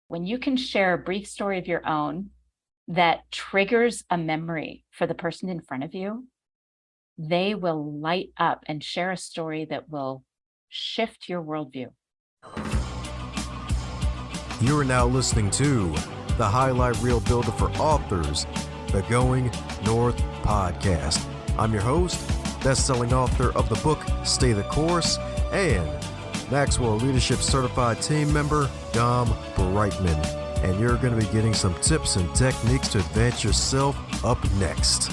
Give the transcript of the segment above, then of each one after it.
When you can share a brief story of your own that triggers a memory for the person in front of you, they will light up and share a story that will shift your worldview. You are now listening to the Highlight Reel Builder for Authors, the Going North podcast. I'm your host, best-selling author of the book Stay the Course, and Maxwell Leadership Certified Team Member, Dom Brightman. And you're going to be getting some tips and techniques to advance yourself up next.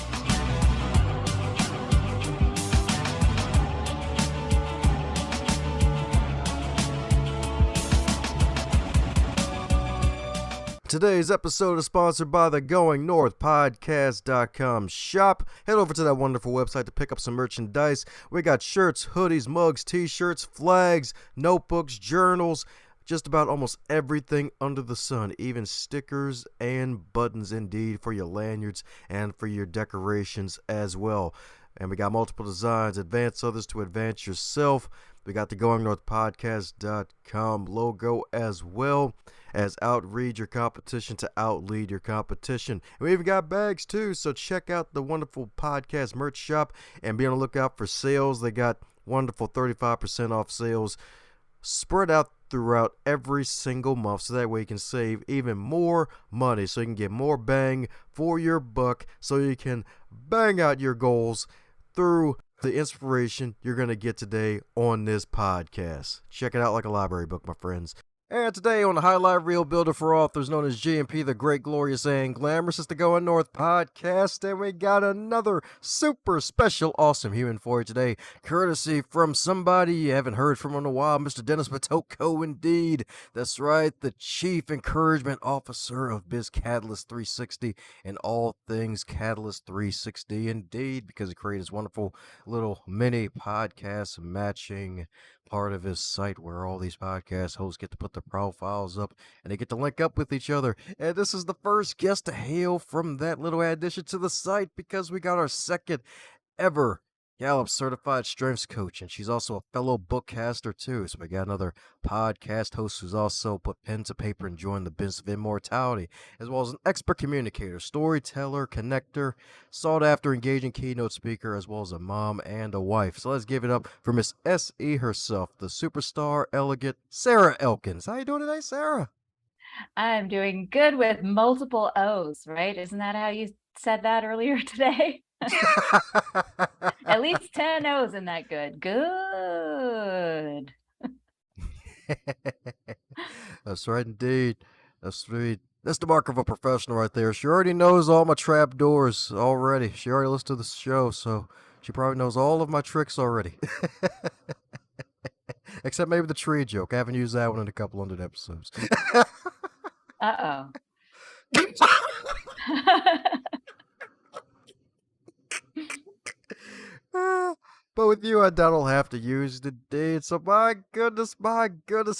Today's episode is sponsored by the Going North Podcast.com shop. Head over to that wonderful website to pick up some merchandise. We got shirts, hoodies, mugs, t-shirts, flags, notebooks, journals, just about almost everything under the sun, even stickers and buttons indeed for your lanyards and for your decorations as well. And we got multiple designs, advance others to advance yourself. We got the GoingNorthPodcast.com logo as well as outread your competition to outlead your competition. And we even got bags too, so check out the wonderful podcast merch shop and be on the lookout for sales. They got wonderful 35% off sales spread out throughout every single month, so that way you can save even more money, so you can get more bang for your buck, so you can bang out your goals through the inspiration you're going to get today on this podcast. Check it out like a library book, my friends. And today on the Highlight Reel Builder for Authors, known as GMP, the Great, Glorious, and Glamorous, is the Going North podcast. And we got another super special, awesome human for you today, courtesy from somebody you haven't heard from in a while, Mr. Dennis Matoko, indeed. That's right, the Chief Encouragement Officer of Biz Catalyst 360 and all things Catalyst 360, indeed, because he created this wonderful little mini podcast matching part of his site where all these podcast hosts get to put their profiles up and they get to link up with each other. And this is the first guest to hail from that little addition to the site, because we got our second ever Gallup Certified Strength Coach, and she's also a fellow bookcaster too. So we got another podcast host who's also put pen to paper and joined the business of immortality, as well as an expert communicator, storyteller, connector, sought after engaging keynote speaker, as well as a mom and a wife. So let's give it up for Miss S.E. herself, the superstar, elegant Sarah Elkins. How you doing today, Sarah? I'm doing good with multiple O's, right? Isn't that how you said that earlier today? At least 10 O's in that good. Good. That's right, indeed. That's right. That's the mark of a professional right there. She already knows all my trap doors already. She already listened to the show, so she probably knows all of my tricks already. Except maybe the tree joke. I haven't used that one in a couple hundred episodes. Uh-oh. But with you, I don't have to use it indeed. So my goodness,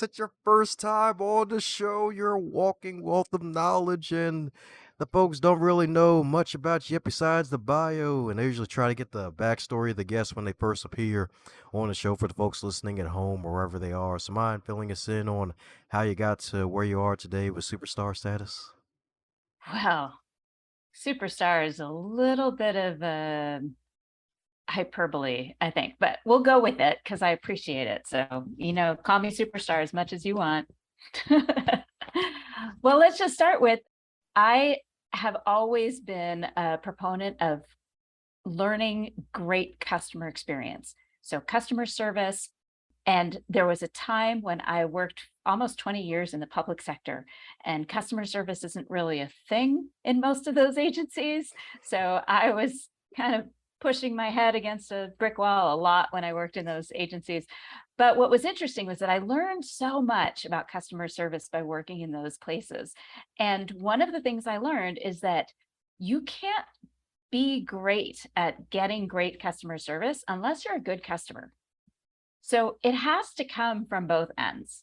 it's your first time on the show. You're a walking wealth of knowledge, and the folks don't really know much about you besides the bio, and they usually try to get the backstory of the guests when they first appear on the show for the folks listening at home or wherever they are. So mind filling us in on how you got to where you are today with superstar status? Well, superstar is a little bit of a hyperbole, I think, but we'll go with it because I appreciate it. So, call me superstar as much as you want. Well, let's just start with, I have always been a proponent of learning great customer experience. So customer service. And there was a time when I worked almost 20 years in the public sector, and customer service isn't really a thing in most of those agencies. So I was kind of pushing my head against a brick wall a lot when I worked in those agencies. But what was interesting was that I learned so much about customer service by working in those places. And one of the things I learned is that you can't be great at getting great customer service unless you're a good customer. So it has to come from both ends.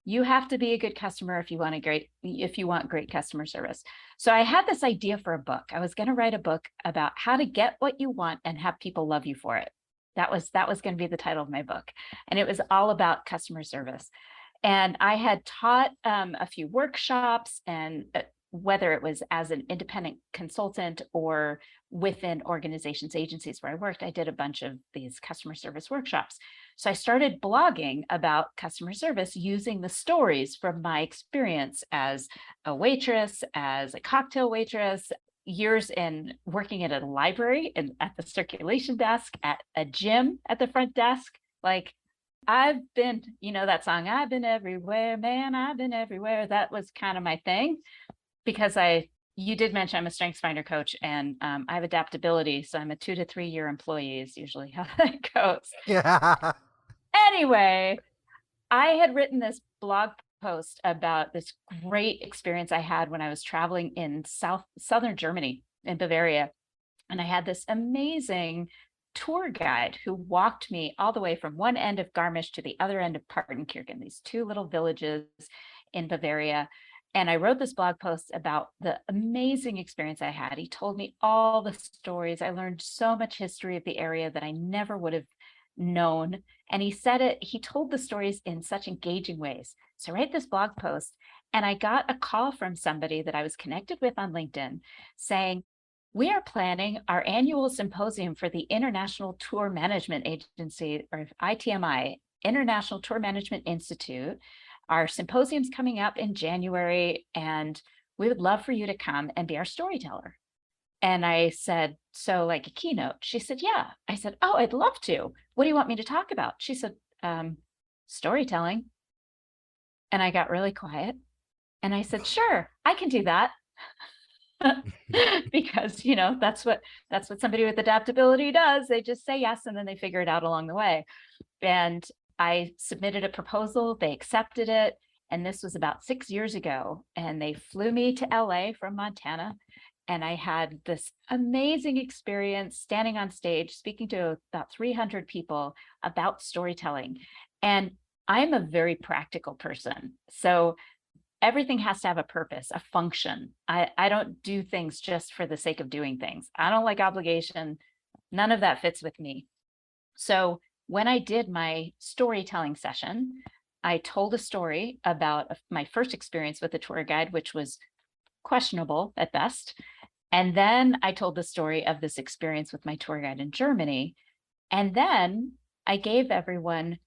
You have to be a good customer if you want great customer service. So I had this idea for a book. I was going to write a book about how to get what you want and have people love you for it. That was going to be the title of my book. And it was all about customer service. And I had taught a few workshops, and whether it was as an independent consultant or within organizations, agencies where I worked, I did a bunch of these customer service workshops. So I started blogging about customer service using the stories from my experience as a waitress, as a cocktail waitress, years in working at a library and at the circulation desk, at a gym at the front desk. Like, I've been, that song, I've been everywhere, man, I've been everywhere. That was kind of my thing because you did mention I'm a strengths finder coach, and I have adaptability. So I'm a 2 to 3 year employee is usually how that goes. Yeah. Anyway, I had written this blog post about this great experience I had when I was traveling in southern Germany, in Bavaria. And I had this amazing tour guide who walked me all the way from one end of Garmisch to the other end of Partenkirchen, these two little villages in Bavaria. And I wrote this blog post about the amazing experience I had. He told me all the stories. I learned so much history of the area that I never would have known. And he told the stories in such engaging ways. So I wrote this blog post, and I got a call from somebody that I was connected with on LinkedIn saying, we are planning our annual symposium for the International Tour Management Agency, or ITMI, International Tour Management Institute. Our symposium's coming up in January, and we would love for you to come and be our storyteller. And I said, so like a keynote? She said, yeah. I said, oh, I'd love to. What do you want me to talk about? She said, storytelling. And I got really quiet. And I said, sure, I can do that. Because that's what somebody with adaptability does. They just say yes, and then they figure it out along the way. And I submitted a proposal, they accepted it, and this was about 6 years ago. And they flew me to LA from Montana, and I had this amazing experience standing on stage speaking to about 300 people about storytelling. And I'm a very practical person, so everything has to have a purpose, a function. I don't do things just for the sake of doing things. I don't like obligation. None of that fits with me. So when I did my storytelling session, I told a story about my first experience with a tour guide, which was questionable at best. And then I told the story of this experience with my tour guide in Germany. And then I gave everyone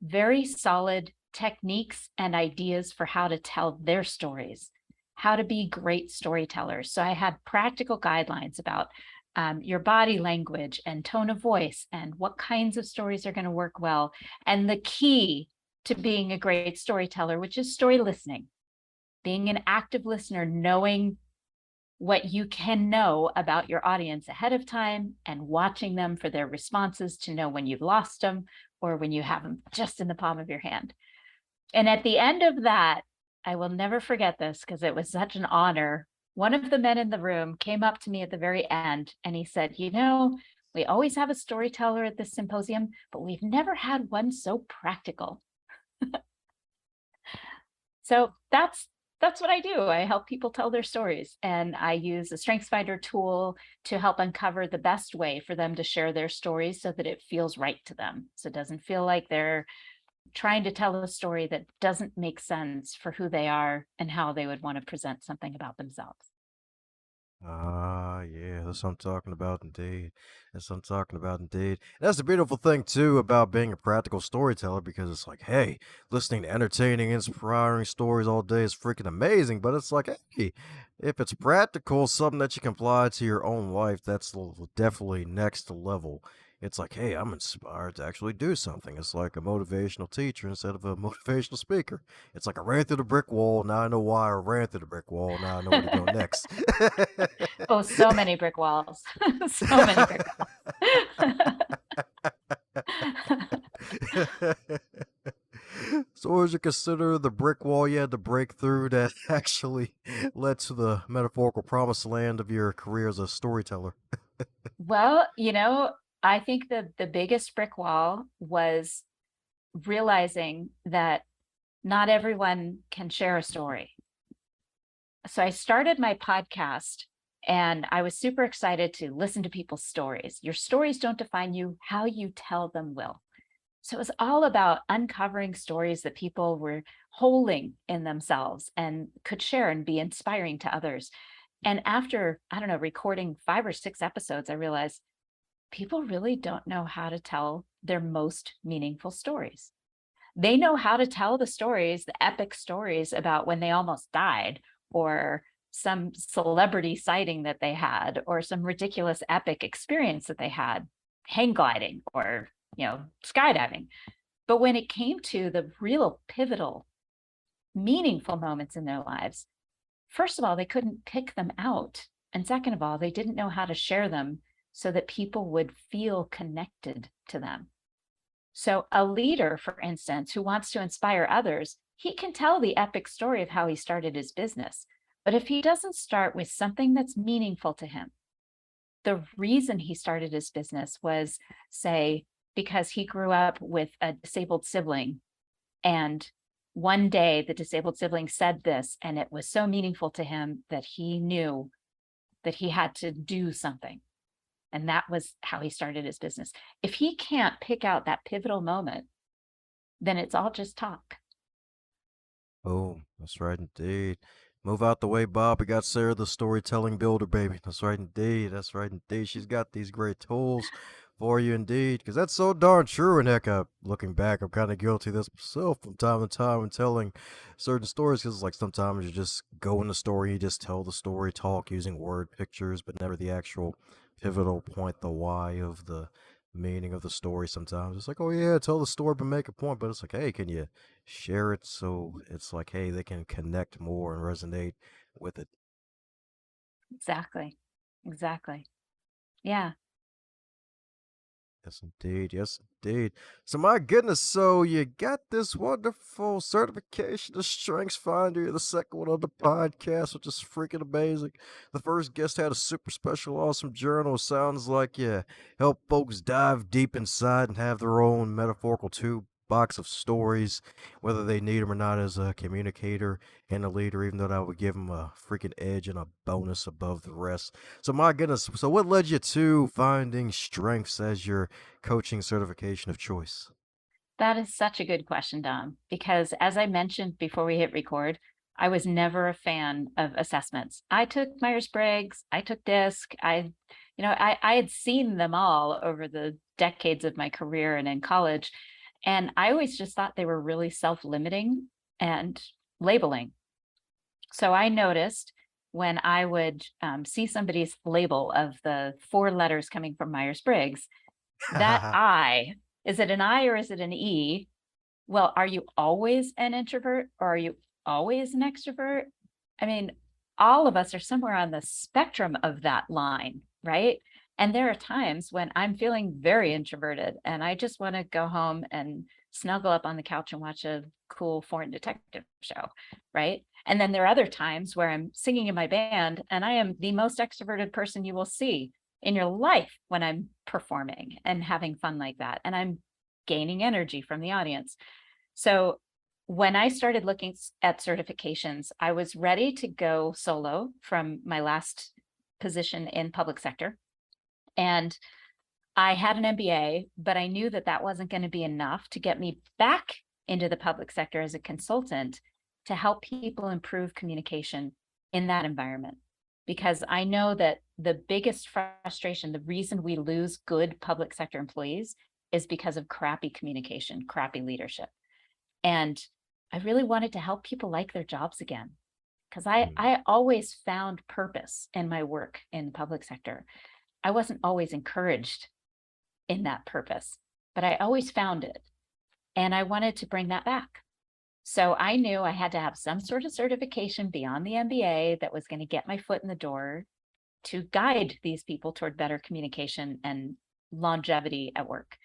very solid techniques and ideas for how to tell their stories, how to be great storytellers. So I had practical guidelines about your body language and tone of voice and what kinds of stories are going to work well. And the key to being a great storyteller, which is story listening, being an active listener, knowing what you can know about your audience ahead of time and watching them for their responses to know when you've lost them or when you have them just in the palm of your hand. And at the end of that, I will never forget this because it was such an honor. One of the men in the room came up to me at the very end and he said, we always have a storyteller at this symposium, but we've never had one so practical. So that's what I do. I help people tell their stories, and I use a StrengthsFinder tool to help uncover the best way for them to share their stories so that it feels right to them. So it doesn't feel like they're trying to tell a story that doesn't make sense for who they are and how they would want to present something about themselves. Ah, yeah, that's what I'm talking about, indeed. That's what I'm talking about, indeed. That's the beautiful thing, too, about being a practical storyteller, because it's like, hey, listening to entertaining, inspiring stories all day is freaking amazing, but it's like, hey, if it's practical, something that you can apply to your own life, that's definitely next level. It's like, hey, I'm inspired to actually do something. It's like a motivational teacher instead of a motivational speaker. It's like I ran through the brick wall. Now I know why I ran through the brick wall. Now I know where to go next. Oh, so many brick walls. So many brick walls. So, what would you consider the brick wall you had to break through that actually led to the metaphorical promised land of your career as a storyteller? Well, I think the biggest brick wall was realizing that not everyone can share a story. So I started my podcast, and I was super excited to listen to people's stories. Your stories don't define you, how you tell them will. So it was all about uncovering stories that people were holding in themselves and could share and be inspiring to others. And after, I don't know, recording 5 or 6 episodes, I realized people really don't know how to tell their most meaningful stories. They know how to tell the stories, the epic stories about when they almost died, or some celebrity sighting that they had, or some ridiculous epic experience that they had, hang gliding or, skydiving. But when it came to the real pivotal, meaningful moments in their lives, first of all, they couldn't pick them out. And second of all, they didn't know how to share them so that people would feel connected to them. So, a leader, for instance, who wants to inspire others, he can tell the epic story of how he started his business. But if he doesn't start with something that's meaningful to him, the reason he started his business was, say, because he grew up with a disabled sibling. And one day the disabled sibling said this, and it was so meaningful to him that he knew that he had to do something. And that was how he started his business. If he can't pick out that pivotal moment, then it's all just talk. Oh, that's right indeed. Move out the way, Bob. We got Sarah, the storytelling builder, baby. That's right indeed. That's right indeed. She's got these great tools for you indeed. Because that's so darn true. And heck, looking back, I'm kind of guilty of this myself from time to time when telling certain stories. Because like sometimes you just go in the story, you just tell the story, talk using word pictures, but never the actual pivotal point, the why of the meaning of the story. Sometimes it's like, oh yeah, tell the story but make a point. But it's like, hey, can you share it so it's like, hey, they can connect more and resonate with it? Exactly. Exactly. Yeah. Yes, indeed. Yes, indeed. So, my goodness, so you got this wonderful certification of Strengths Finder. You're the second one on the podcast, which is freaking amazing. The first guest had a super special, awesome journal. Sounds like you help folks dive deep inside and have their own metaphorical toolbox of stories, whether they need them or not, as a communicator and a leader, even though that would give them a freaking edge and a bonus above the rest. So, my goodness, so what led you to finding strengths as your coaching certification of choice? That is such a good question, Dom, because as I mentioned before we hit record, I was never a fan of assessments. I took Myers-Briggs, I took DISC, I had seen them all over the decades of my career and in college. And I always just thought they were really self-limiting and labeling. So I noticed when I would see somebody's label of the 4 letters coming from Myers-Briggs, that I, is it an I or is it an E? Well, are you always an introvert or are you always an extrovert? I mean, all of us are somewhere on the spectrum of that line, right? And there are times when I'm feeling very introverted and I just want to go home and snuggle up on the couch and watch a cool foreign detective show, right? And then there are other times where I'm singing in my band and I am the most extroverted person you will see in your life when I'm performing and having fun like that. And I'm gaining energy from the audience. So when I started looking at certifications, I was ready to go solo from my last position in public sector. And I had an MBA, but I knew that that wasn't going to be enough to get me back into the public sector as a consultant to help people improve communication in that environment. Because I know that the biggest frustration, the reason we lose good public sector employees is because of crappy communication, crappy leadership. And I really wanted to help people like their jobs again because Mm. I always found purpose in my work in the public sector. I wasn't always encouraged in that purpose, but I always found it. And I wanted to bring that back. So I knew I had to have some sort of certification beyond the MBA that was going to get my foot in the door to guide these people toward better communication and longevity at work.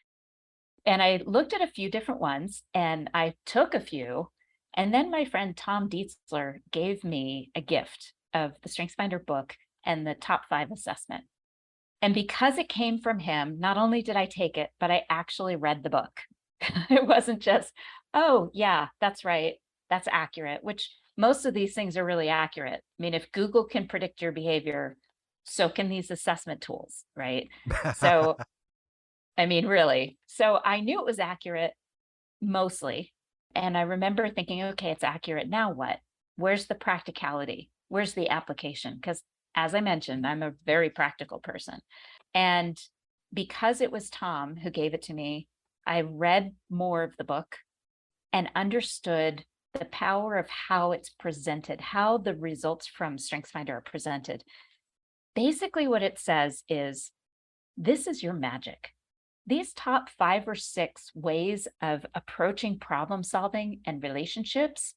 And I looked at a few different ones and I took a few. And then my friend Tom Dietzler gave me a gift of the StrengthsFinder book and the top 5 assessment. And because it came from him, not only did I take it, but I actually read the book. It wasn't just, oh, yeah, that's right. That's accurate, which most of these things are really accurate. I mean, if Google can predict your behavior, so can these assessment tools, right? So I mean, really. So I knew it was accurate mostly. And I remember thinking, okay, it's accurate. Now what? Where's the practicality? Where's the application? Because as I mentioned, I'm a very practical person. And because it was Tom who gave it to me, I read more of the book and understood the power of how it's presented, how the results from StrengthsFinder are presented. Basically, what it says is, this is your magic. These top 5 or 6 ways of approaching problem solving and relationships,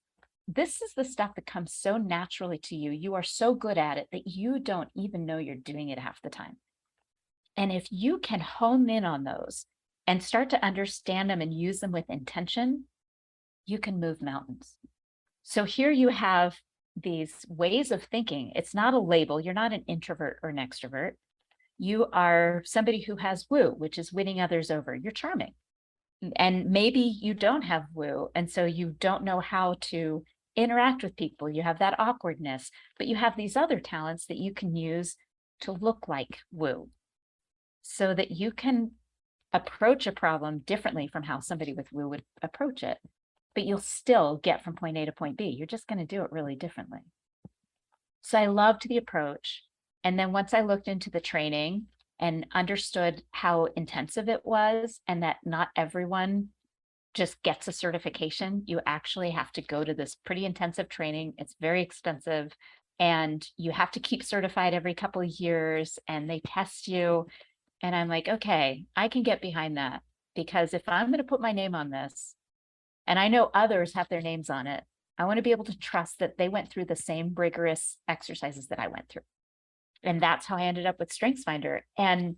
this is the stuff that comes so naturally to you. You are so good at it that you don't even know you're doing it half the time. And if you can hone in on those and start to understand them and use them with intention, you can move mountains. So here you have these ways of thinking. It's not a label. You're not an introvert or an extrovert. You are somebody who has woo, which is winning others over. You're charming. And maybe you don't have woo, and so you don't know how to interact with people. You have that awkwardness, but you have these other talents that you can use to look like woo, so that you can approach a problem differently from how somebody with woo would approach it, but you'll still get from point A to point B. You're just going to do it really differently. So I loved the approach. And then once I looked into the training and understood how intensive it was, and that not everyone just gets a certification, you actually have to go to this pretty intensive training. It's very expensive, and you have to keep certified every couple of years, and they test you. And I'm like, okay, I can get behind that, because if I'm going to put my name on this, and I know others have their names on it, I want to be able to trust that they went through the same rigorous exercises that I went through. And that's how I ended up with StrengthsFinder. And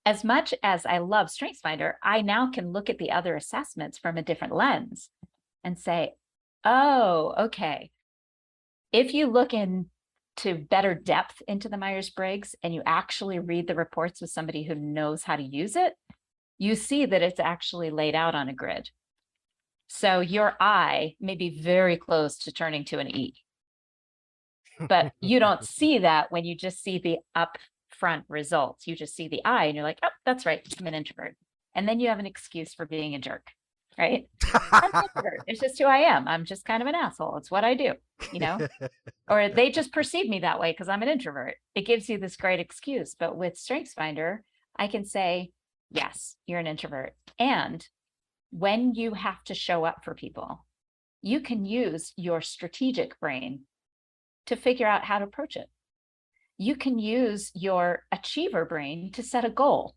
as much as I love StrengthsFinder, I now can look at the other assessments from a different lens and say, oh, okay. If you look into better depth into the Myers-Briggs and you actually read the reports with somebody who knows how to use it, you see that it's actually laid out on a grid. So your I may be very close to turning to an E, but you don't see that when you just see the upfront results. You just see the I and you're like, oh, that's right, I'm an introvert. And then you have an excuse for being a jerk, right? I'm an introvert. It's just who I am. I'm just kind of an asshole. It's what I do, you know? Or they just perceive me that way because I'm an introvert. It gives you this great excuse. But with StrengthsFinder, I can say, yes, you're an introvert. And when you have to show up for people, you can use your strategic brain to figure out how to approach it. You can use your achiever brain to set a goal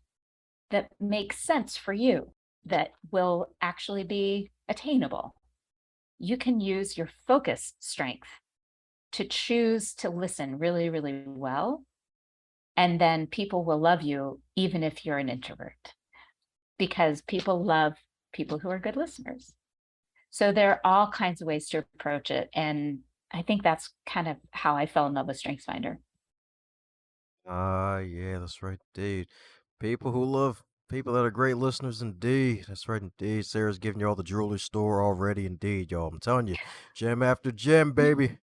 that makes sense for you, that will actually be attainable. You can use your focus strength to choose to listen really, really well. And then people will love you even if you're an introvert, because people love people who are good listeners. So there are all kinds of ways to approach it. And I think that's kind of how I fell in love with StrengthsFinder. Yeah, that's right, indeed. People who love people that are great listeners, indeed. That's right, indeed. Sarah's giving you all the jewelry store already, indeed, y'all. I'm telling you, gem after gem, baby.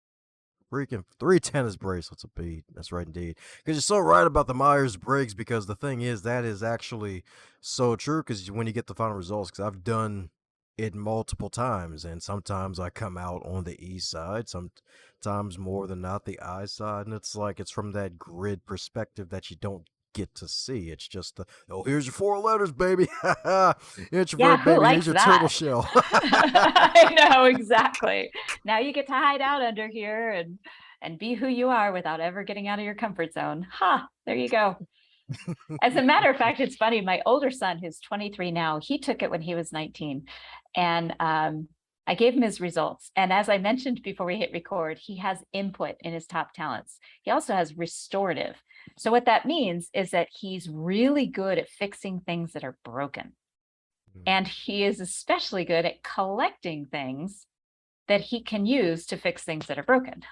Freaking 3 tennis bracelets a bead. That's right, indeed. Because you're so right about the Myers Briggs. Because the thing is, that is actually so true. Because when you get the final results, because I've done it multiple times, and sometimes I come out on the E side, sometimes more than not the I side, and it's like it's from that grid perspective that you don't get to see. It's just oh, here's your 4 letters, baby. Yeah, Introvert, who baby. Here's likes your turtle that? shell. I know, exactly. Now you get to hide out under here and be who you are without ever getting out of your comfort zone. Ha, there you go. As a matter of fact, it's funny. My older son, who's 23 now, he took it when he was 19. And I gave him his results. And as I mentioned before we hit record, he has input in his top talents. He also has restorative. So what that means is that he's really good at fixing things that are broken. And he is especially good at collecting things that he can use to fix things that are broken.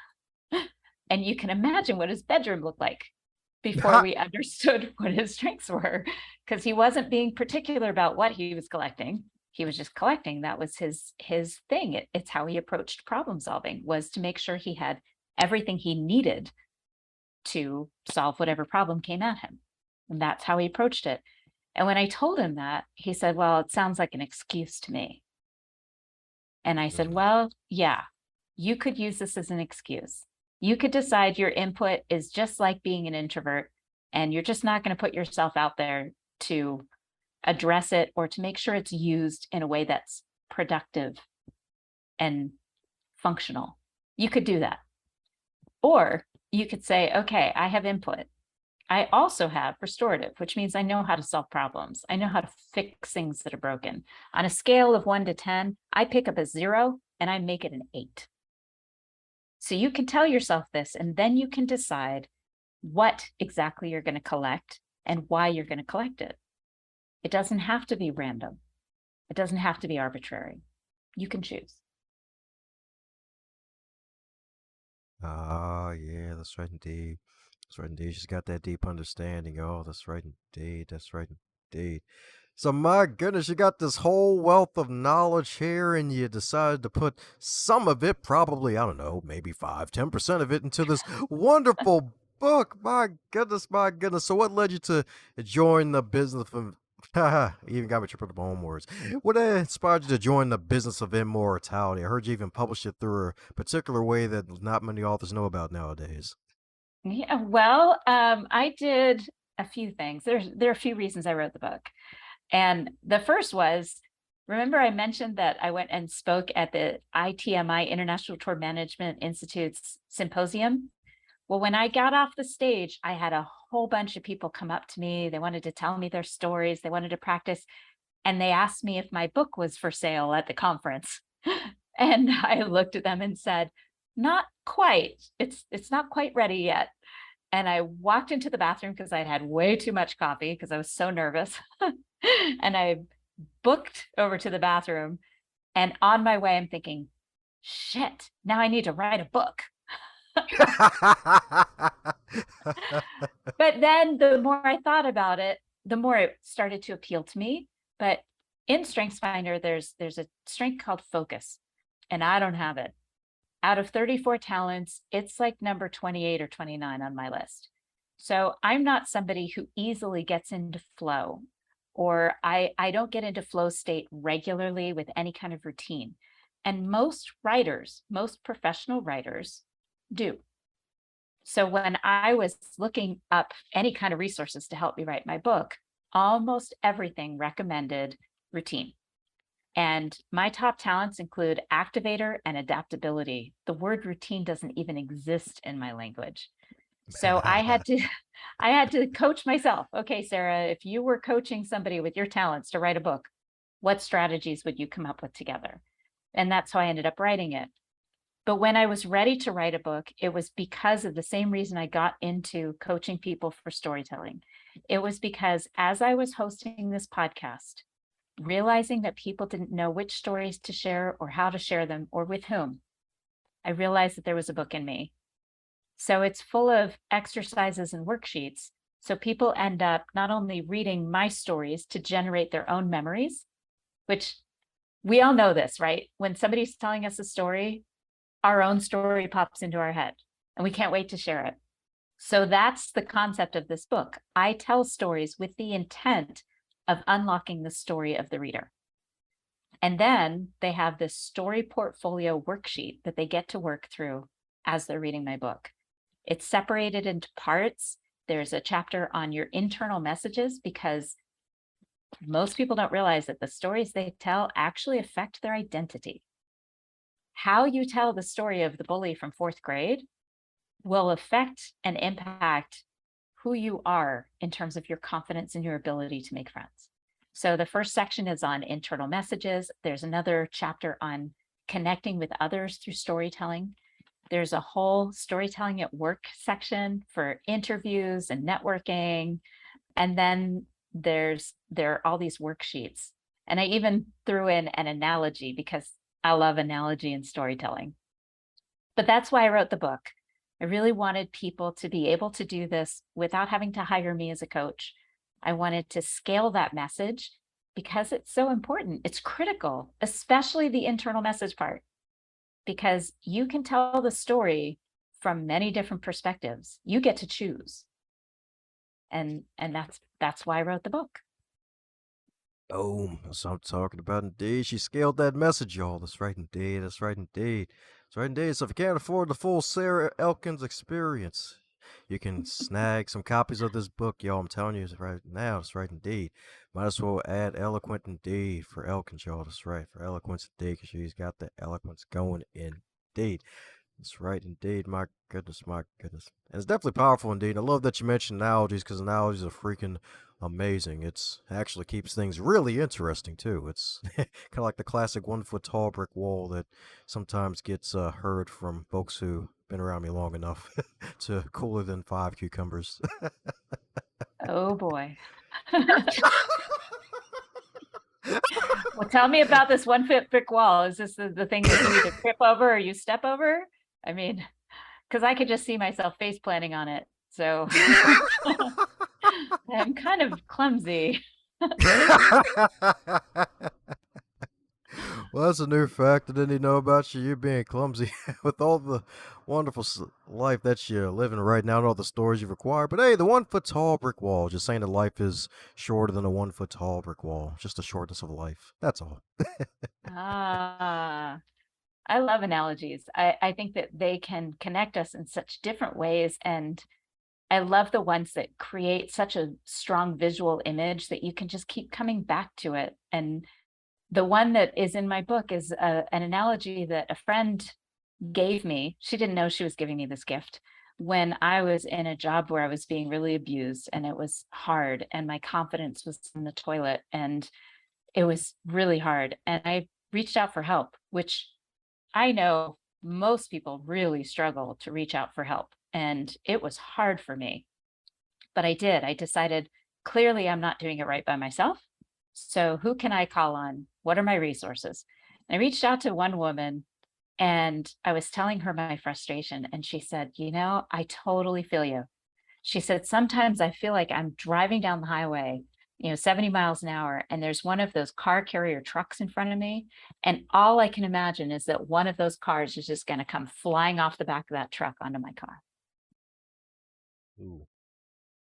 And you can imagine what his bedroom looked like before we understood what his strengths were, because he wasn't being particular about what he was collecting. He was just collecting. That was his thing. It's how he approached problem solving, was to make sure he had everything he needed to solve whatever problem came at him. And that's how he approached it. And when I told him that, he said, well, it sounds like an excuse to me. And I said, Mm. well, yeah, you could use this as an excuse. You could decide your input is just like being an introvert, and you're just not going to put yourself out there to address it or to make sure it's used in a way that's productive and functional. You could do that. Or you could say, okay, I have input. I also have restorative, which means I know how to solve problems. I know how to fix things that are broken. On a scale of 1 to 10, I pick up a 0 and I make it an 8. So you can tell yourself this, and then you can decide what exactly you're going to collect and why you're going to collect it. It doesn't have to be random. It doesn't have to be arbitrary. You can choose. Ah, yeah, that's right indeed. That's right indeed. She's got that deep understanding. Oh, that's right indeed. That's right indeed. So, my goodness, you got this whole wealth of knowledge here, and you decided to put some of it, probably, I don't know, maybe 5, 10% of it into this wonderful book. My goodness, my goodness. So, what led you to join the business of, haha, you even got me tripping up my own words. What inspired you to join the business of immortality? I heard you even published it through a particular way that not many authors know about nowadays. Yeah, well, I did a few things. There are a few reasons I wrote the book. And the first was, remember I mentioned that I went and spoke at the ITMI, International Tour Management Institute's symposium? Well, when I got off the stage, I had a whole bunch of people come up to me. They wanted to tell me their stories. They wanted to practice. And they asked me if my book was for sale at the conference. And I looked at them and said, not quite. It's not quite ready yet. And I walked into the bathroom because I'd had way too much coffee because I was so nervous. And I booked over to the bathroom. And on my way, I'm thinking, shit, now I need to write a book. But then the more I thought about it, the more it started to appeal to me. But in StrengthsFinder, there's a strength called focus, and I don't have it. Out of 34 talents, it's like number 28 or 29 on my list. So I'm not somebody who easily gets into flow, or I don't get into flow state regularly with any kind of routine. And most writers, most professional writers do. So when I was looking up any kind of resources to help me write my book, almost everything recommended routine. And my top talents include activator and adaptability. The word routine doesn't even exist in my language. So I had to I had to coach myself. Okay, Sarah, if you were coaching somebody with your talents to write a book, what strategies would you come up with together? And that's how I ended up writing it. But when I was ready to write a book, it was because of the same reason I got into coaching people for storytelling. It was because as I was hosting this podcast, realizing that people didn't know which stories to share or how to share them or with whom, I realized that there was a book in me. So it's full of exercises and worksheets. So people end up not only reading my stories to generate their own memories, which we all know this, right? When somebody's telling us a story, our own story pops into our head and we can't wait to share it. So that's the concept of this book. I tell stories with the intent of unlocking the story of the reader. And then they have this story portfolio worksheet that they get to work through as they're reading my book. It's separated into parts. There's a chapter on your internal messages because most people don't realize that the stories they tell actually affect their identity. How you tell the story of the bully from 4th grade will affect and impact who you are in terms of your confidence and your ability to make friends. So the first section is on internal messages. There's another chapter on connecting with others through storytelling. There's a whole storytelling at work section for interviews and networking. And then there are all these worksheets. And I even threw in an analogy because I love analogy and storytelling. But that's why I wrote the book. I really wanted people to be able to do this without having to hire me as a coach. I wanted to scale that message because it's so important. It's critical, especially the internal message part, because you can tell the story from many different perspectives. You get to choose. And that's why I wrote the book. Boom. That's what I'm talking about indeed. She scaled that message, y'all. That's right indeed. That's right indeed. That's right indeed. So if you can't afford the full Sarah Elkins experience, you can snag some copies of this book, y'all. I'm telling you right now. That's right indeed. Might as well add eloquent indeed for Elkins, y'all. That's right. For eloquence indeed, because she's got the eloquence going indeed. That's right, indeed. My goodness, my goodness. And it's definitely powerful indeed. I love that you mentioned analogies because analogies are freaking amazing. It's actually keeps things really interesting too. It's kind of like the classic 1 foot tall brick wall that sometimes gets heard from folks who been around me long enough to cooler than 5 cucumbers. Oh boy. Well, tell me about this 1 foot brick wall. Is this the thing that you either trip over or you step over? I mean, because I could just see myself face planting on it. So I'm kind of clumsy. Well, that's a new fact I didn't even know about you. You being clumsy with all the wonderful life that you're living right now and all the stories you've acquired. But hey, the 1 foot tall brick wall, just saying that life is shorter than a 1 foot tall brick wall. Just the shortness of life. That's all. Ah, I love analogies. I think that they can connect us in such different ways. And I love the ones that create such a strong visual image that you can just keep coming back to it. And the one that is in my book is an analogy that a friend gave me. She didn't know she was giving me this gift when I was in a job where I was being really abused and it was hard and my confidence was in the toilet and it was really hard. And I reached out for help, which I know most people really struggle to reach out for help. And it was hard for me, but I did. I decided clearly I'm not doing it right by myself. So who can I call on? What are my resources? And I reached out to one woman and I was telling her my frustration. And she said, I totally feel you. She said, sometimes I feel like I'm driving down the highway, 70 miles an hour, and there's one of those car carrier trucks in front of me. And all I can imagine is that one of those cars is just going to come flying off the back of that truck onto my car. Ooh.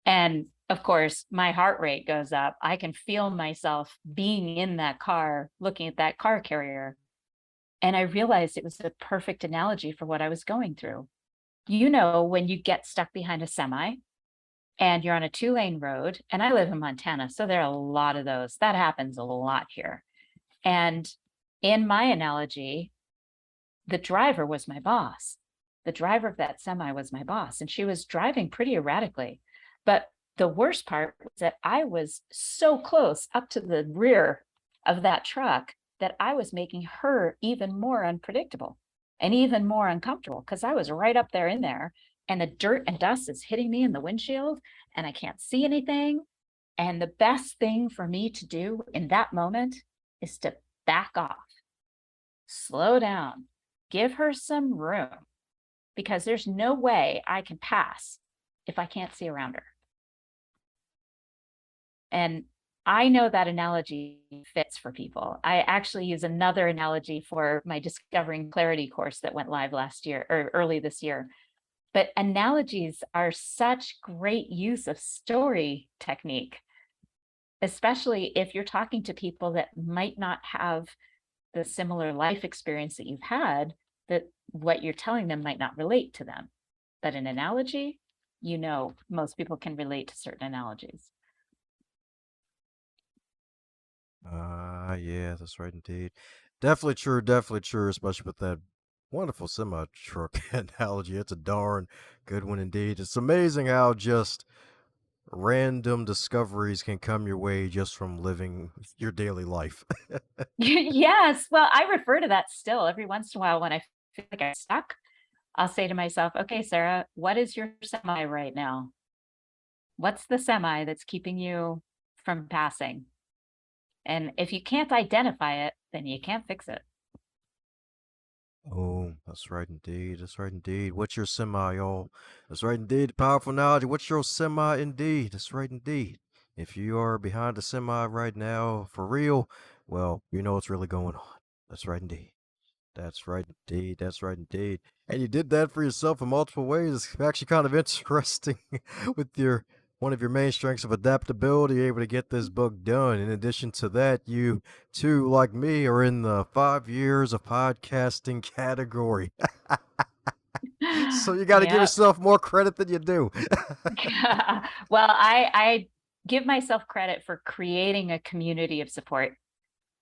And of course, my heart rate goes up. I can feel myself being in that car, looking at that car carrier. And I realized it was a perfect analogy for what I was going through. When you get stuck behind a semi and you're on a 2-lane road, and I live in Montana, so there are a lot of those. That happens a lot here. And in my analogy, the driver was my boss. The driver of that semi was my boss, and she was driving pretty erratically. But the worst part was that I was so close up to the rear of that truck that I was making her even more unpredictable and even more uncomfortable because I was right up there in there and the dirt and dust is hitting me in the windshield and I can't see anything. And the best thing for me to do in that moment is to back off, slow down, give her some room because there's no way I can pass if I can't see around her. And I know that analogy fits for people. I actually use another analogy for my Discovering Clarity course that went live last year or early this year. But analogies are such great use of story technique, especially if you're talking to people that might not have the similar life experience that you've had, that what you're telling them might not relate to them. But an analogy, most people can relate to certain analogies. Yeah, that's right indeed. Definitely true, especially with that wonderful semi truck analogy. It's a darn good one indeed. It's amazing how just random discoveries can come your way just from living your daily life. Yes. Well, I refer to that still every once in a while when I feel like I'm stuck. I'll say to myself, okay, Sarah, what is your semi right now? What's the semi that's keeping you from passing? And if you can't identify it, then you can't fix it. Oh, that's right indeed. That's right indeed. What's your semi, y'all? That's right indeed. Powerful knowledge. What's your semi indeed? That's right indeed. If you are behind the semi right now, for real, well, you know what's really going on. That's right indeed. That's right indeed. That's right indeed. And you did that for yourself in multiple ways. It's actually kind of interesting with your one of your main strengths of adaptability, able to get this book done. In addition to that, you too, like me, are in the 5 years of podcasting category. So you got to give Yep. yourself more credit than you do. Well, I give myself credit for creating a community of support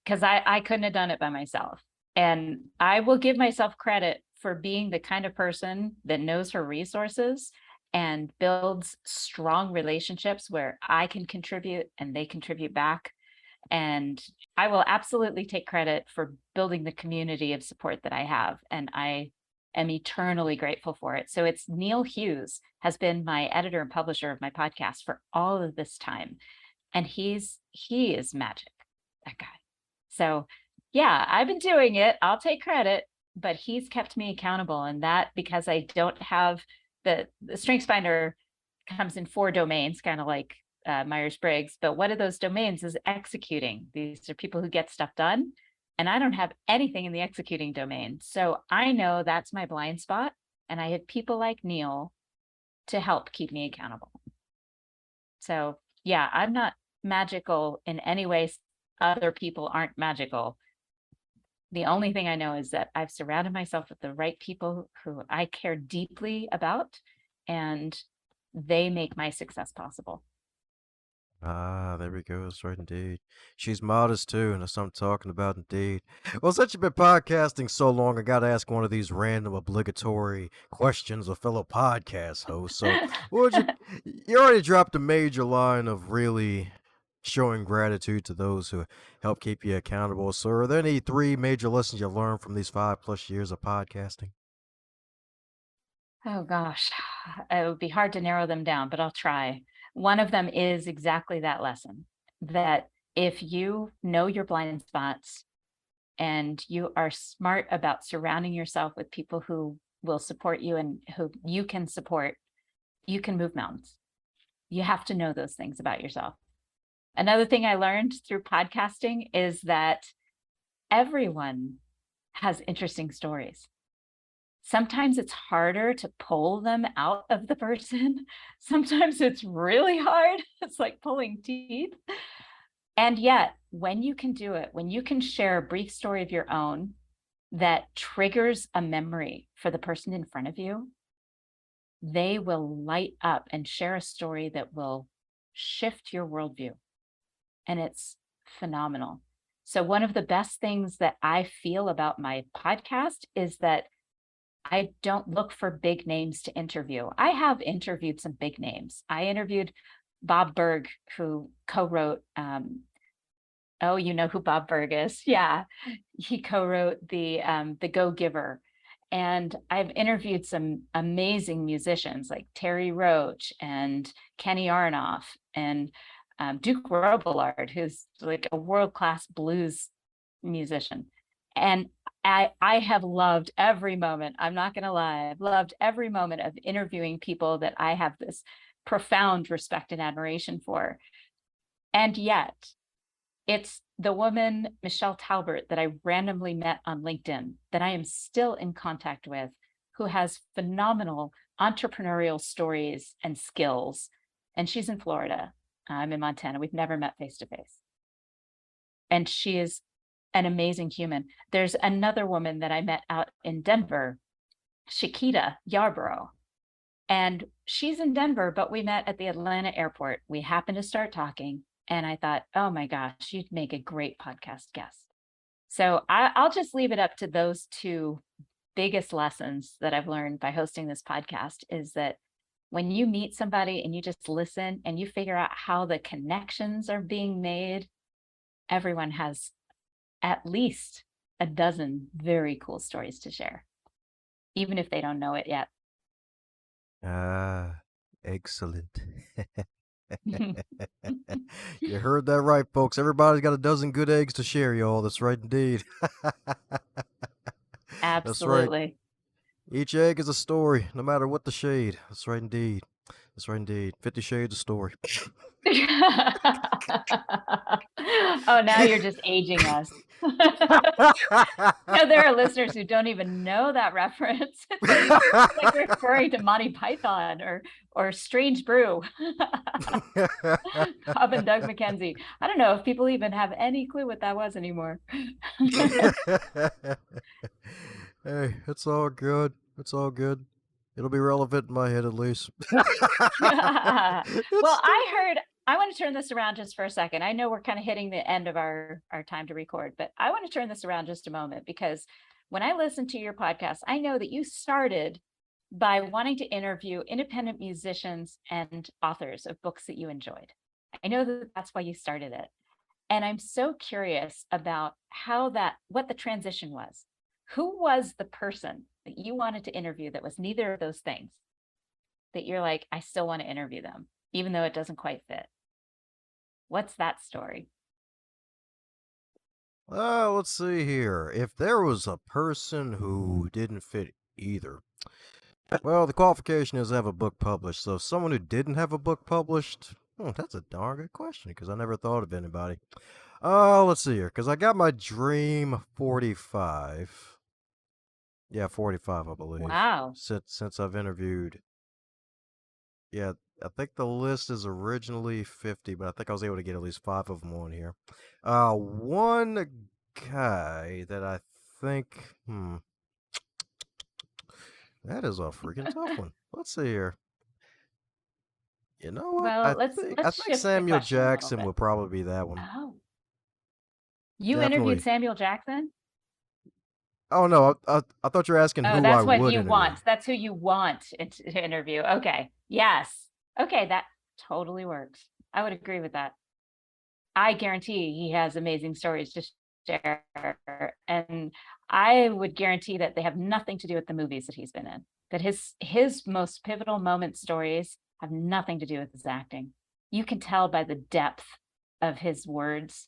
because I couldn't have done it by myself. And I will give myself credit for being the kind of person that knows her resources and builds strong relationships where I can contribute and they contribute back. And I will absolutely take credit for building the community of support that I have. And I am eternally grateful for it. So it's Neil Hughes has been my editor and publisher of my podcast for all of this time. And he is magic, that guy. So yeah, I've been doing it. I'll take credit, but he's kept me accountable. And that because I don't have the StrengthsFinder comes in 4 domains, kind of like Myers-Briggs, but one of those domains is executing. These are people who get stuff done. And I don't have anything in the executing domain. So I know that's my blind spot. And I had people like Neil to help keep me accountable. So yeah, I'm not magical in any way. Other people aren't magical. The only thing I know is that I've surrounded myself with the right people who I care deeply about, and they make my success possible. Ah, there we go. That's right, indeed. She's modest too, and that's what I'm talking about, indeed. Well, since you've been podcasting so long, I got to ask one of these random obligatory questions of fellow podcast hosts. So, what would you already dropped a major line of really showing gratitude to those who help keep you accountable. So, are there any 3 major lessons you learned from these 5+ years of podcasting? Oh gosh, it would be hard to narrow them down, but I'll try. One of them is exactly that lesson, that if you know your blind spots and you are smart about surrounding yourself with people who will support you and who you can support, you can move mountains. You have to know those things about yourself. Another thing I learned through podcasting is that everyone has interesting stories. Sometimes it's harder to pull them out of the person. Sometimes it's really hard. It's like pulling teeth. And yet, when you can do it, when you can share a brief story of your own that triggers a memory for the person in front of you, they will light up and share a story that will shift your worldview. And it's phenomenal. So one of the best things that I feel about my podcast is that I don't look for big names to interview. I have interviewed some big names. I interviewed Bob Berg, who co-wrote, oh, you know who Bob Berg is. Yeah, he co-wrote the Go Giver. And I've interviewed some amazing musicians like Terry Roach and Kenny Aronoff and Duke Robillard, who's like a world-class blues musician. And I have loved every moment. I'm not going to lie. I've loved every moment of interviewing people that I have this profound respect and admiration for. And yet, it's the woman, Michelle Talbert, that I randomly met on LinkedIn that I am still in contact with, who has phenomenal entrepreneurial stories and skills. And she's in Florida. I'm in Montana. We've never met face to face. And she is an amazing human. There's another woman that I met out in Denver, Shakita Yarborough. And she's in Denver, but we met at the Atlanta airport. We happened to start talking. And I thought, oh my gosh, you'd make a great podcast guest. So I'll just leave it up to those 2 biggest lessons that I've learned by hosting this podcast is that when you meet somebody and you just listen and you figure out how the connections are being made, everyone has at least a dozen very cool stories to share, even if they don't know it yet. Ah, excellent. You heard that right, folks. Everybody's got a dozen good eggs to share, y'all. That's right, indeed. That's right. Absolutely. Each egg is a story, no matter what the shade. That's right, indeed. That's right, indeed. 50 Shades of Story. Oh, now you're just aging us. No, there are listeners who don't even know that reference. It's like referring to Monty Python or Strange Brew. Cobb and Doug McKenzie. I don't know if people even have any clue what that was anymore. Hey, it's all good. It's all good. It'll be relevant in my head at least. Well, It's I want to turn this around just for a second. I know we're kind of hitting the end of our time to record, but I want to turn this around just a moment because when I listen to your podcast, I know that you started by wanting to interview independent musicians and authors of books that you enjoyed. I know that that's why you started it. And I'm so curious about what the transition was. Who was the person that you wanted to interview that was neither of those things that you're like, I still want to interview them, even though it doesn't quite fit? What's that story? let's see here. If there was a person who didn't fit either, well, the qualification is to have a book published. So, someone who didn't have a book published, that's a darn good question because I never thought of anybody. Let's see here, because I got my dream 45. Yeah, 45, I believe. Wow. Since I've interviewed, yeah, I think the list is originally 50, but I think I was able to get at least 5 of them on here. One guy that I think, that is a freaking tough one. Let's see here. You know what? Well, I let's think shift the Samuel question a little Jackson bit. would probably be that one. Oh, you interviewed Definitely. Samuel Jackson? Oh no, I thought you were asking Oh, who I that's what would you interview. want. That's who you want to interview. Okay. Yes. Okay, that totally works. I would agree with that. I guarantee he has amazing stories to share. And I would guarantee that they have nothing to do with the movies that he's been in. That his most pivotal moment stories have nothing to do with his acting. You can tell by the depth of his words,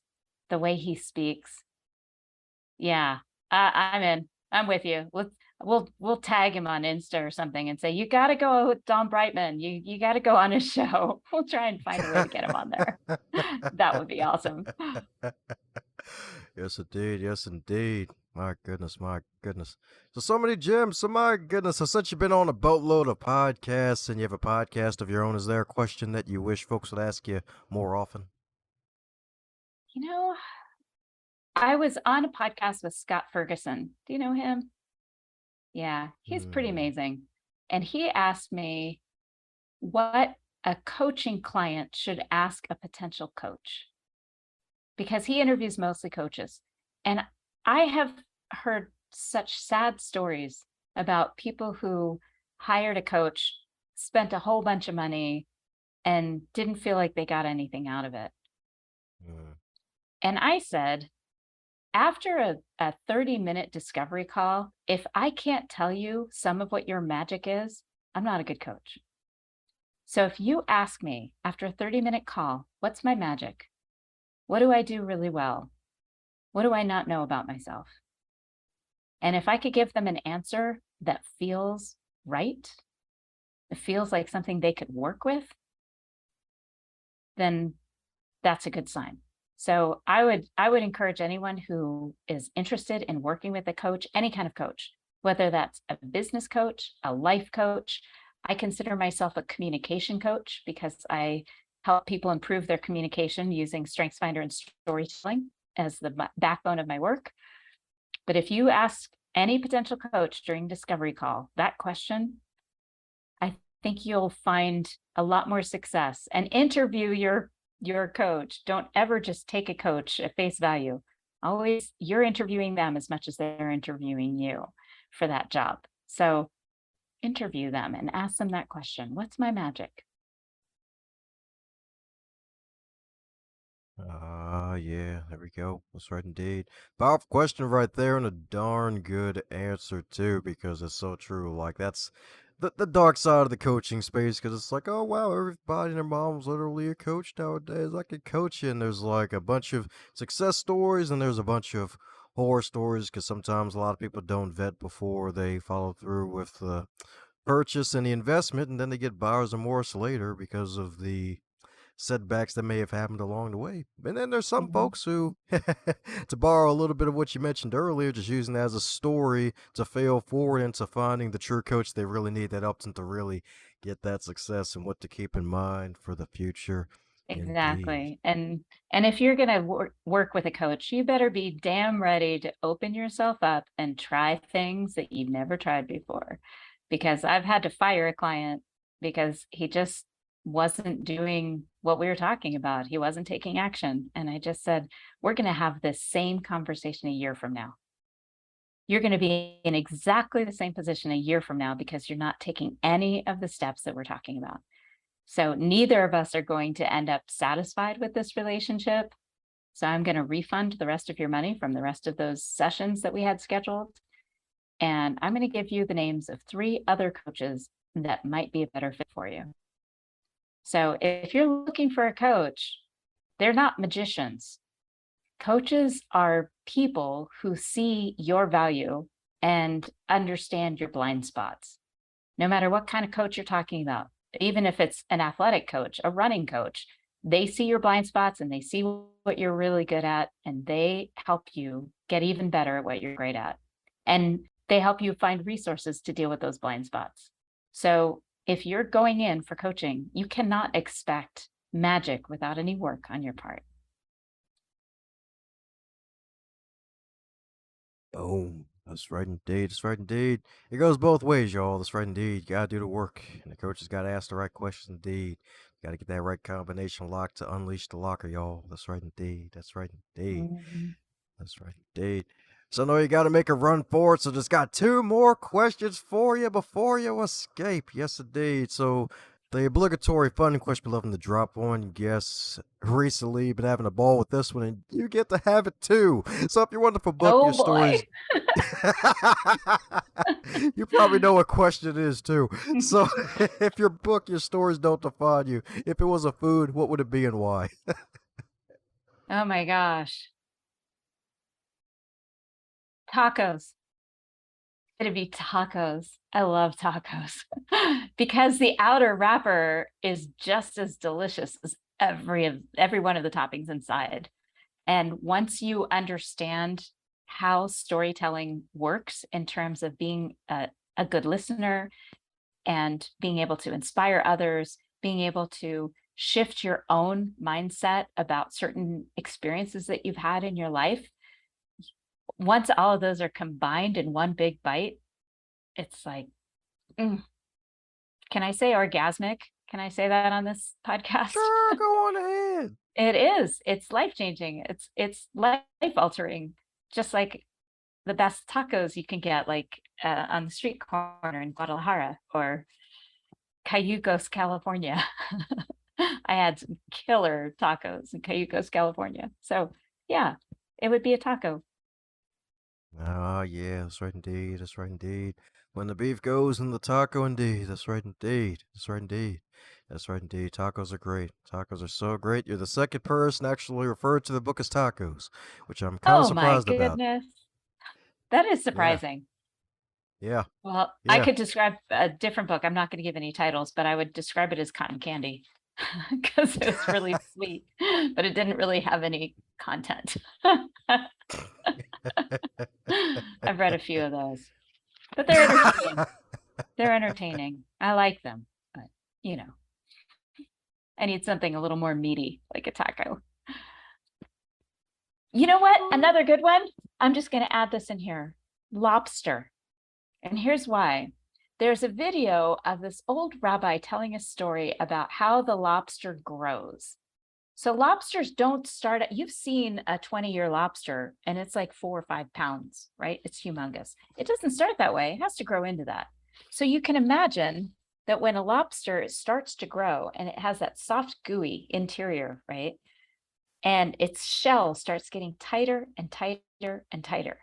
the way he speaks. Yeah, I'm in. I'm with you. We'll tag him on Insta or something and say, you got to go with Don Brightman. You got to go on his show. We'll try and find a way to get him on there. That would be awesome. Yes, indeed. Yes, indeed. My goodness, my goodness. So many gems. So my goodness. So since you've been on a boatload of podcasts and you have a podcast of your own, is there a question that you wish folks would ask you more often? You know, I was on a podcast with Scott Ferguson. Do you know him? Yeah, he's pretty Hmm. amazing. And he asked me what a coaching client should ask a potential coach because he interviews mostly coaches. And I have heard such sad stories about people who hired a coach, spent a whole bunch of money, and didn't feel like they got anything out of it. Hmm. And I said, after a 30-minute discovery call, if I can't tell you some of what your magic is, I'm not a good coach. So if you ask me after a 30-minute call, what's my magic? What do I do really well? What do I not know about myself? And if I could give them an answer that feels right, it feels like something they could work with, then that's a good sign. So I would encourage anyone who is interested in working with a coach, any kind of coach, whether that's a business coach, a life coach. I consider myself a communication coach because I help people improve their communication using StrengthsFinder and storytelling as the backbone of my work. But if you ask any potential coach during discovery call that question, I think you'll find a lot more success. And interview your coach. Don't ever just take a coach at face value. Always, you're interviewing them as much as they're interviewing you for that job. So interview them and ask them that question. What's my magic? Yeah, there we go. That's right indeed. Powerful question right there and a darn good answer too, because it's so true. Like that's the dark side of the coaching space, because it's like, oh wow, everybody and their mom's literally a coach nowadays. I could coach you, and there's like a bunch of success stories, and there's a bunch of horror stories, because sometimes a lot of people don't vet before they follow through with the purchase and the investment, and then they get buyer's remorse later because of the setbacks that may have happened along the way. And then there's some Mhm. folks who, to borrow a little bit of what you mentioned earlier, just using that as a story to fail forward into finding the true coach they really need that helps them to really get that success and what to keep in mind for the future. Indeed. Exactly. And if you're gonna work with a coach, you better be damn ready to open yourself up and try things that you've never tried before. Because I've had to fire a client because he just wasn't doing what we were talking about. He wasn't taking action. And I just said, we're gonna have this same conversation a year from now. You're gonna be in exactly the same position a year from now because you're not taking any of the steps that we're talking about. So neither of us are going to end up satisfied with this relationship. So I'm going to refund the rest of your money from the rest of those sessions that we had scheduled. And I'm going to give you the names of 3 other coaches that might be a better fit for you. So if you're looking for a coach, they're not magicians. Coaches are people who see your value and understand your blind spots, no matter what kind of coach you're talking about. Even if it's an athletic coach, a running coach, they see your blind spots and they see what you're really good at, and they help you get even better at what you're great at. And they help you find resources to deal with those blind spots. So if you're going in for coaching, you cannot expect magic without any work on your part. Boom. That's right indeed. That's right indeed. It goes both ways, y'all. That's right indeed. You gotta do the work. And the coach has gotta ask the right questions indeed. Gotta get that right combination locked to unleash the locker, y'all. That's right indeed. That's right indeed. Mhm. That's right indeed. So I know you gotta make a run for it. So just got 2 more questions for you before you escape. Yes, indeed. So the obligatory fun question we love them to drop on. Yes, recently been having a ball with this one, and you get to have it too. So if you want to book your Oh boy. stories you probably know what question it is too. So, if your book, your stories don't define you, if it was a food, what would it be and why? Oh my gosh. Tacos. It'd be tacos. I love tacos because the outer wrapper is just as delicious as every one of the toppings inside. And once you understand how storytelling works in terms of being a good listener and being able to inspire others, being able to shift your own mindset about certain experiences that you've had in your life, once all of those are combined in one big bite, it's like, mm, can I say orgasmic? Can I say that on this podcast? Sure, go on ahead. It is. It's life-changing. It's life-altering, just like the best tacos you can get, like, on the street corner in Guadalajara or Cayucos, California. I had some killer tacos in Cayucos, California. So, yeah, it would be a taco. Ah, yeah, that's right indeed. That's right indeed. When the beef goes in the taco, indeed. That's right indeed. That's right indeed. That's right indeed. Tacos are great. Tacos are so great. You're the second person actually referred to the book as tacos, which I'm kind of Oh my surprised about. goodness. That is Yeah, surprising. yeah, Well, I yeah. could describe a different book. I'm not going to give any titles, but I would describe it as cotton candy because it was really sweet, but it didn't really have any content. I've read a few of those, but they're entertaining. They're entertaining. I like them, but you know, I need something a little more meaty, like a taco. You know what? Another good one. I'm just going to add this in here. Lobster. And here's why. There's a video of this old rabbi telling a story about how the lobster grows. So lobsters don't start at, you've seen a 20-year lobster and it's like 4 or 5 pounds, right? It's humongous. It doesn't start that way. It has to grow into that. So you can imagine that when a lobster starts to grow and it has that soft, gooey interior, right? And its shell starts getting tighter and tighter and tighter.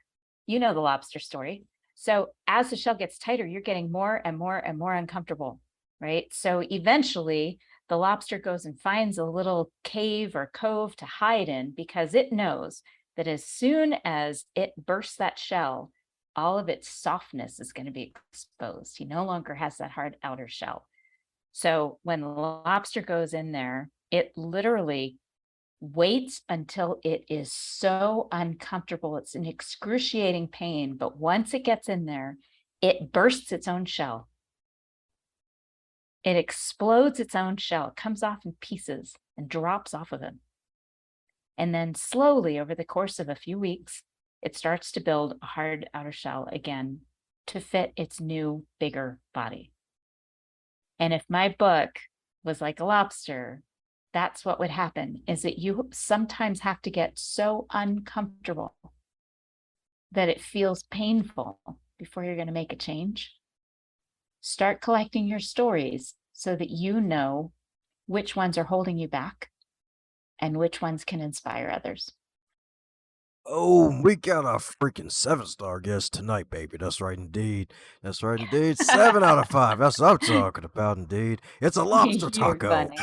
You know the lobster story. So as the shell gets tighter, you're getting more and more and more uncomfortable, right? So eventually the lobster goes and finds a little cave or cove to hide in because it knows that as soon as it bursts that shell, all of its softness is going to be exposed. He no longer has that hard outer shell. So when the lobster goes in there It literally waits until it is so uncomfortable. It's an excruciating pain. But once it gets in there, it bursts its own shell. It explodes its own shell, it comes off in pieces and drops off of it. And then slowly, over the course of a few weeks, it starts to build a hard outer shell again to fit its new, bigger body. And if my book was like a lobster, that's what would happen, is that you sometimes have to get so uncomfortable that it feels painful before you're going to make a change. Start collecting your stories so that you know which ones are holding you back and which ones can inspire others. Oh, we got a freaking 7-star guest tonight, baby. That's right, indeed. That's right, indeed. 7 out of 5. That's what I'm talking about, indeed. It's a lobster You're taco. funny.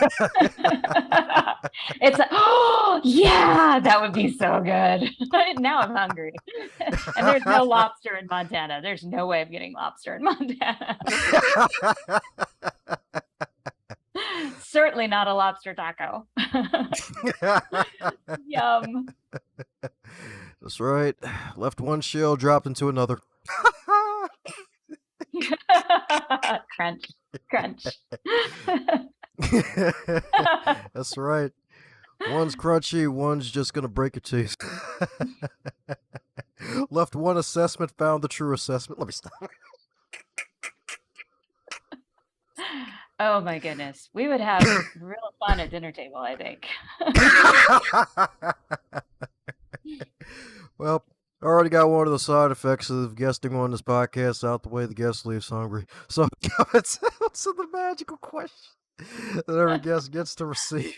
It's oh yeah, that would be so good. Now I'm hungry. And there's no lobster in Montana. There's no way of getting lobster in Montana. Certainly not a lobster taco. Yum. That's right. Left one shell, dropped into another. Crunch, crunch. That's right. One's crunchy, one's just gonna break your teeth. Left one assessment, found the true assessment. Let me stop. Oh my goodness. We would have real fun at dinner table, I think. Well, I already got one of the side effects of guesting on this podcast out the way. The guest leaves hungry. So coming to the magical question that every guest gets to receive.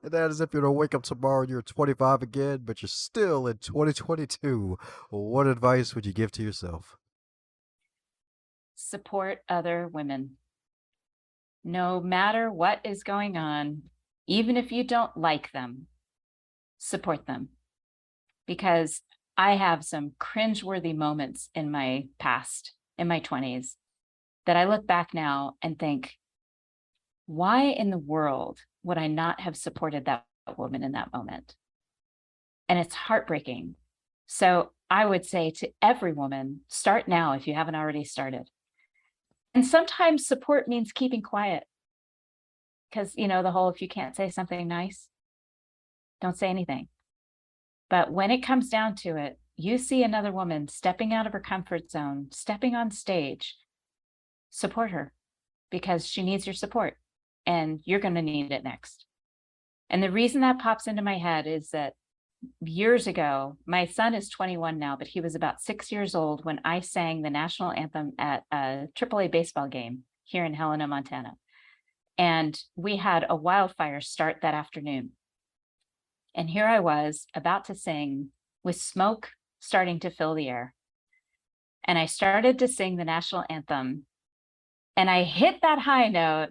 And that is, if you're to wake up tomorrow and you're 25 again, but you're still in 2022, what advice would you give to yourself? Support other women. No matter what is going on, even if you don't like them, support them. Because I have some cringeworthy moments in my past, in my 20s, that I look back now and think, why in the world would I not have supported that woman in that moment? And it's heartbreaking. So I would say to every woman, start now if you haven't already started. And sometimes support means keeping quiet. Because, the whole, if you can't say something nice, don't say anything. But when it comes down to it, you see another woman stepping out of her comfort zone, stepping on stage, support her because she needs your support and you're going to need it next. And the reason that pops into my head is that years ago, my son is 21 now, but he was about 6 years old when I sang the national anthem at a AAA baseball game here in Helena, Montana. And we had a wildfire start that afternoon. And here I was about to sing with smoke starting to fill the air. And I started to sing the national anthem. And I hit that high note,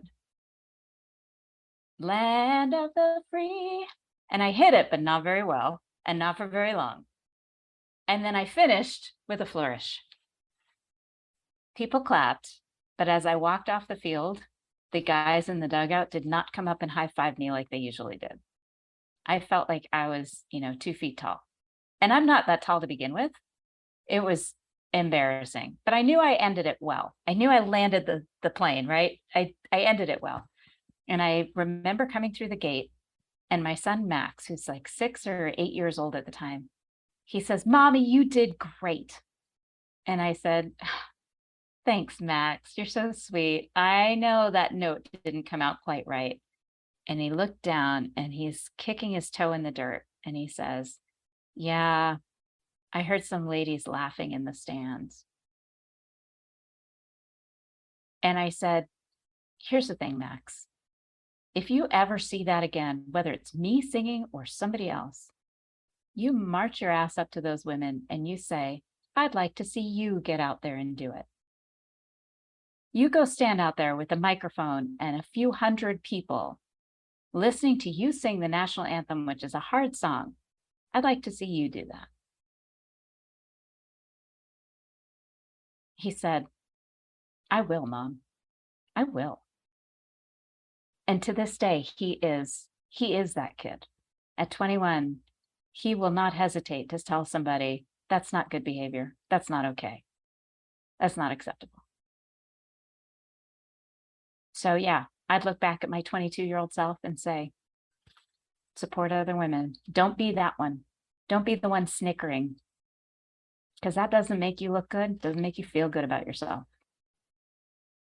land of the free. And I hit it, but not very well and not for very long. And then I finished with a flourish. People clapped, but as I walked off the field, the guys in the dugout did not come up and high-five me like they usually did. I felt like I was, 2 feet tall. And I'm not that tall to begin with. It was embarrassing, but I knew I ended it well. I knew I landed the plane, right? I ended it well. And I remember coming through the gate and my son, Max, who's like 6 or 8 years old at the time, he says, "Mommy, you did great." And I said, "Thanks, Max. You're so sweet. I know that note didn't come out quite right." And he looked down and he's kicking his toe in the dirt. And he says, "Yeah, I heard some ladies laughing in the stands." And I said, "Here's the thing, Max. If you ever see that again, whether it's me singing or somebody else, you march your ass up to those women and you say, 'I'd like to see you get out there and do it.' You go stand out there with a microphone and a few hundred people listening to you sing the national anthem, which is a hard song. I'd like to see you do that." He said, "I will, Mom. I will." And to this day, he is that kid. At 21, he will not hesitate to tell somebody, that's not good behavior. That's not okay. That's not acceptable. So yeah, I'd look back at my 22-year-old self and say, support other women. Don't be that one. Don't be the one snickering, because that doesn't make you look good. Doesn't make you feel good about yourself.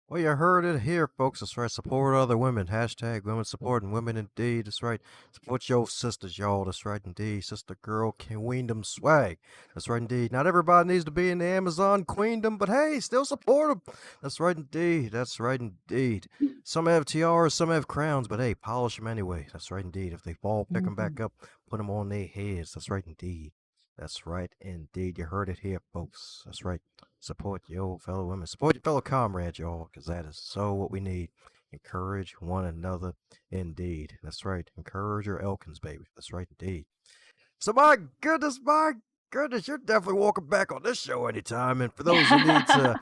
Well, you heard it here, folks. That's right. Support other women. Hashtag women supporting women indeed. That's right. Support your sisters, y'all. That's right indeed. Sister girl queendom swag. That's right indeed. Not everybody needs to be in the Amazon queendom, but hey, still support them. That's right indeed. That's right indeed. Some have tiaras, some have crowns, but hey, polish them anyway. That's right indeed. If they fall, pick them back up, put them on their heads. That's right indeed. That's right indeed. You heard it here, folks. That's right. Support your fellow women. Support your fellow comrades, y'all, because that is so what we need. Encourage one another indeed. That's right. Encourage your Elkins, baby. That's right indeed. So my goodness, you're definitely welcome back on this show anytime. And for those who need to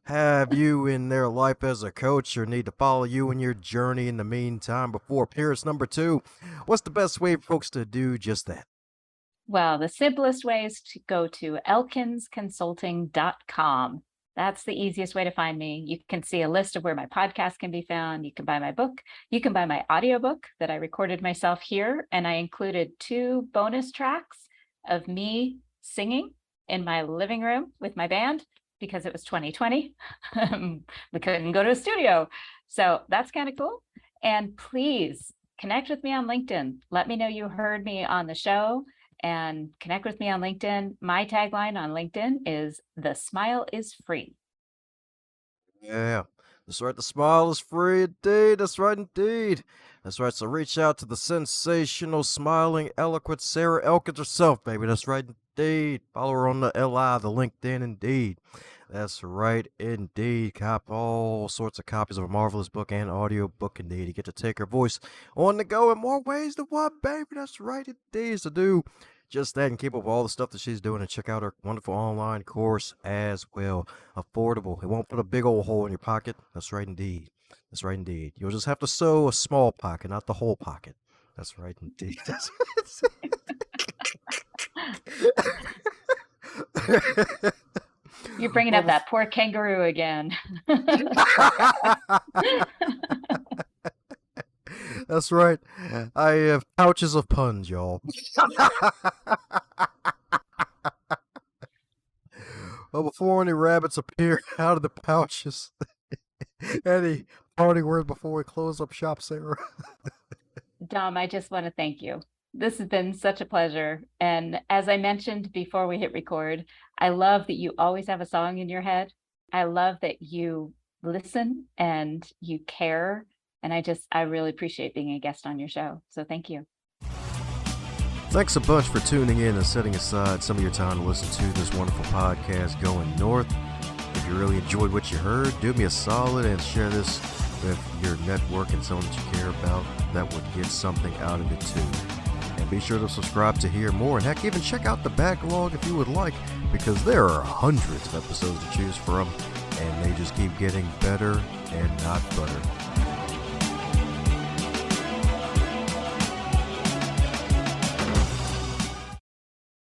have you in their life as a coach or need to follow you in your journey in the meantime before appearance number 2, what's the best way for folks to do just that? Well, the simplest way is to go to elkinsconsulting.com. That's the easiest way to find me. You can see a list of where my podcast can be found. You can buy my book. You can buy my audiobook that I recorded myself here. And I included 2 bonus tracks of me singing in my living room with my band because it was 2020. We couldn't go to a studio. So that's kind of cool. And please connect with me on LinkedIn. Let me know you heard me on the show. And connect with me on LinkedIn. My tagline on LinkedIn is "The smile is free." Yeah, that's right. The smile is free indeed. That's right indeed. That's right. So reach out to the sensational, smiling, eloquent Sarah Elkins herself, baby. That's right indeed. Follow her on the LI, the LinkedIn indeed. That's right indeed. Cop all sorts of copies of a marvelous book and audio book indeed. You get to take her voice on the go in more ways than one, baby. That's right indeed. So do just that and keep up with all the stuff that she's doing and check out her wonderful online course as well. Affordable. It won't put a big old hole in your pocket. That's right indeed. That's right indeed. You'll just have to sew a small pocket, not the whole pocket. That's right indeed. That's You're bringing up that poor kangaroo again. That's right. I have pouches of puns, y'all. Well, before any rabbits appear out of the pouches, any parting words before we close up shop, Sarah? Dom, I just want to thank you. This has been such a pleasure. And as I mentioned before we hit record, I love that you always have a song in your head. I love that you listen and you care. And I really appreciate being a guest on your show. So thank you. Thanks a bunch for tuning in and setting aside some of your time to listen to this wonderful podcast going north. If you really enjoyed what you heard, do me a solid and share this with your network and someone that you care about that would get something out of it too. And be sure to subscribe to hear more, and heck, even check out the backlog if you would like, because there are hundreds of episodes to choose from, and they just keep getting better and not butter.